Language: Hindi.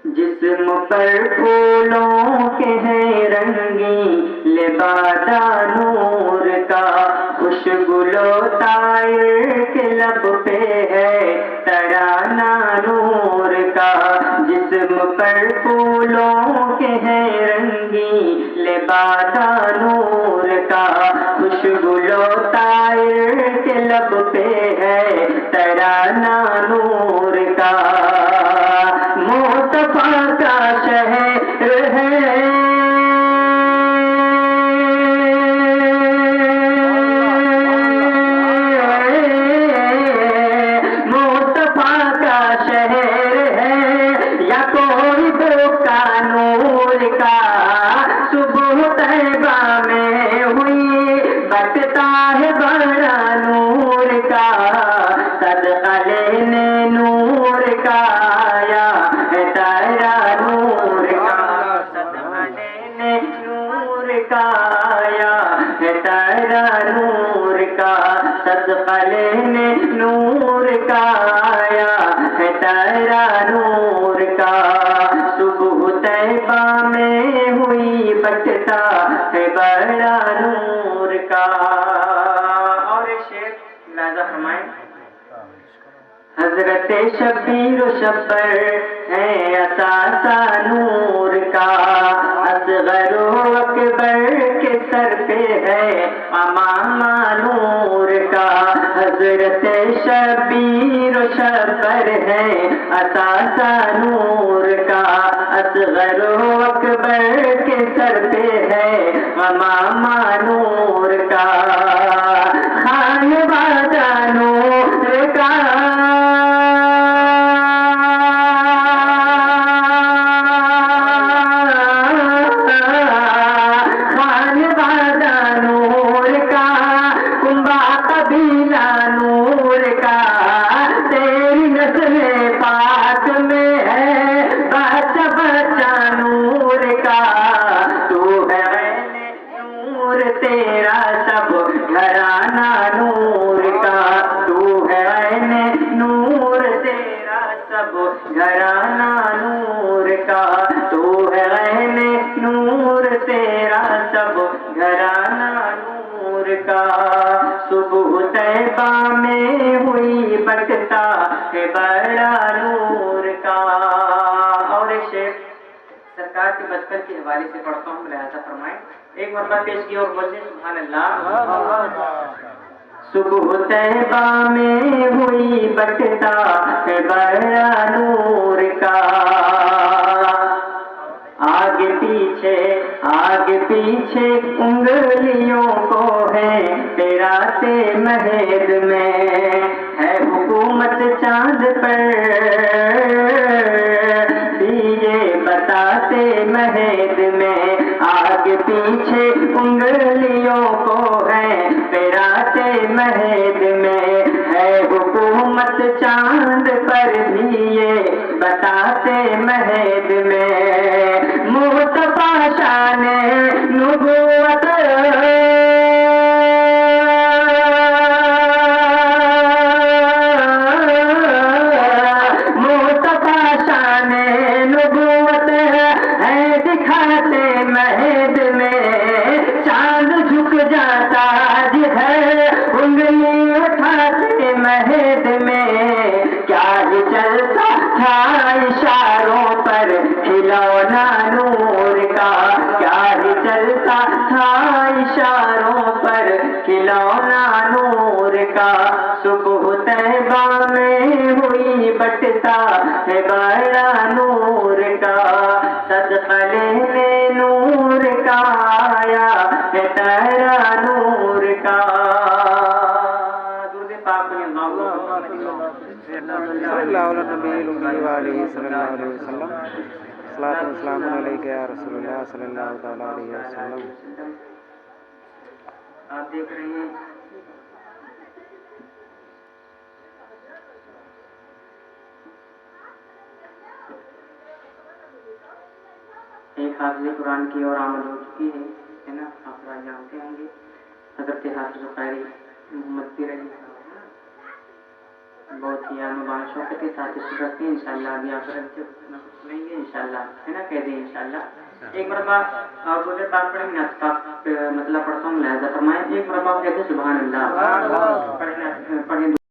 जिस्म पर फूलों के हैं रंगी लिबादा नूर का, खुशबुलो तायर के लब पे है तराना नूर का। जिस्म पर फूलों के हैं रंगी लिबादा नूर का, खुशबुलो तायर के लब पे है तराना नूर का। मुस्तफा का शहर है मुस्तफा का शहर है या कोई बोका नूर का। सुबह तैबा में हुई बटता है बड़ा नूर का, सदका लेने नूर का आया है तारा नूर का, सदका लेने नूर का आया है तारा नूर का, सदका लेने नूर का आया है तारा नूर का। सुबह तैबा में हुई बटता है बड़ा नूर का। और एक शेर लाजा फरमाएं। हजरत शबीर शब्बर है असासा नूर का, असगर अकबर के सर पे है अमामा नूर का। हजरत शबीर शब्बर है असासा नूर का, असगर अकबर के सर पे है अमामा नूर का। खान बाजा नूर का तेरा सब घराना नूर का, तू है ऐने नूर तेरा सब घराना नूर का, तू है ऐने नूर तेरा सब घराना नूर का। सुबह तैबा में हुई बटता है बड़ा नूर का। और एक शेर सरकार के बचपन के हवाले से पढ़ता हूँ, लिहाजा फरमाएं। एक मरतबा पेश की और बोलिए सुभान अल्लाह। सुबह तैबा में हुई बटता है बड़ा नूर का, आगे पीछे उंगलियों को है तेरा ते महेद में है हुकूमत चांद पर, दिए बताते महेद में आगे पीछे उंगलियों को है पेराते महेद में है हुकूमत चांद पर भी ये बताते महेद में। मुस्तफा शाने नुबुवत महेद में चांद झुक जाता जिधर उंगली उठाते महेद में। क्या ही चलता था इशारों पर खिलौना नूर का, क्या ही चलता था इशारों पर खिलौना नूर का। सुबह तैबा में हुई बटता है बड़ा नूर का, सदका लेने नूर का आया है तेरा नूर का। दुरूद पाक आप देख रहे हैं एक हाफिज़ कुरान की और आमद हो चुकी है ना, आप जानते होंगे। हज़रत हाफिज़ क़ारी मोहम्मद पीर अली बहुत ही अनुबान शौकत के साथ इसको रखते हैं इंशाल्लाह। अभी आप सुनेंगे इंशाल्लाह, है ना, कह दें इंशाल्लाह। एक मरतबा आप बोले बात पढ़ेंगे ना, मतलब पढ़ता हूँ, लिहाजा फरमाएं। एक मरतबा कहते सुभान अल्लाह, पढ़ें।